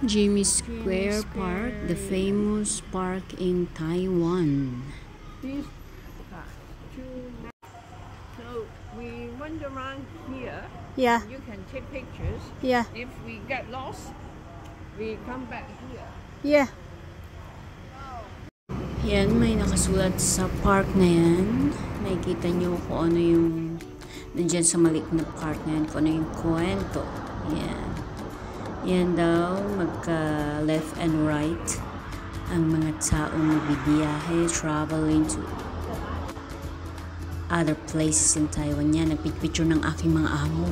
Jimmy Square Park, the famous park in Taiwan. So we went around here. Yeah. You can take pictures. Yeah. If we get lost, we come back here. Yeah. Yan, may nakasulat sa park na yan. Nakikita nyo kung ano yung nandyan sa maliit na park na yan, kung ano yung kwento. Yan. Yan daw, magka left and right ang mga taong magbibiyahe, traveling to other places in Taiwan. Yan, nagpicture ng aking mga amo.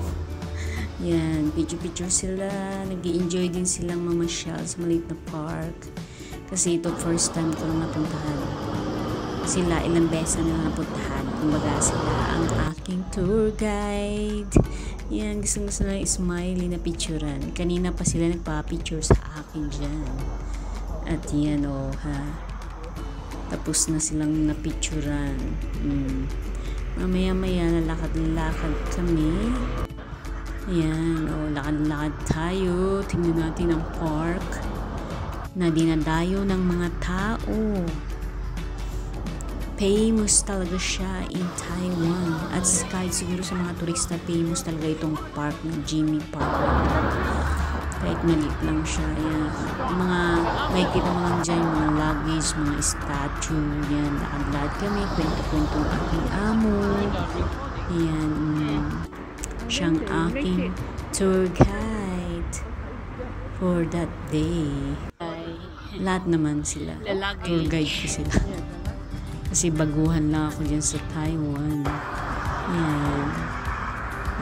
Yan, picture sila. Nag-i-enjoy din silang mamasyal sa maliit na park. Kasi ito first time ko lang napuntahan. Sila ilang beses na napuntahan. Kumbaga sila ang aking tour guide. Yan, gusto na smiley na picturean. Kanina pa sila nagpa-picture sa akin dyan. At yan ha. Tapos na silang napicturean. Mamaya-maya lalakad-lakad kami. Yan, lakad-lakad tayo. Tingnan natin ang park na dinadayo ng mga tao. Famous talaga siya in Taiwan. At kahit siguro sa mga turista, famous talaga itong park ng Jimmy Park. Kahit maliit lang siya. Yan. Mga makikita mo lang dyan, mga luggage, mga statue. Yan, lakad-lakad kami. Kwento-kwento ng aking amo. Yan. Siyang aking tour guide for that day. Lahat naman sila. Tour guide ko sila. Kasi baguhan lang ako dyan sa Taiwan. Yan.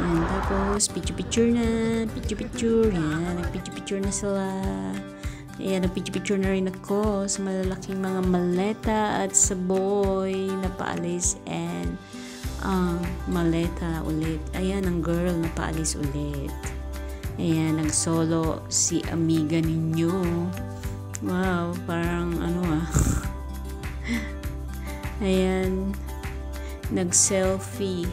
Yan. Tapos, picture-picture na. Picture-picture. Yan. Nag-picture-picture na sila. Yan. Nag-picture-picture na rin ako sa malalaking mga maleta at sa boy na paalis and maleta ulit. Ayan, ang girl na paalis ulit. Ayan, nag-solo si amiga ninyo. Wow, parang Ayan, nag-selfie.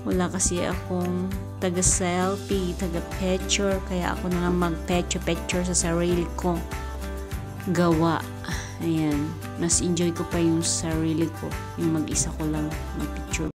Wala kasi akong taga-selfie, taga-picture, kaya ako na lang mag-picture sa sarili ko gawa. Ayan, mas enjoy ko pa yung sarili ko, yung mag-isa ko lang mag-picture.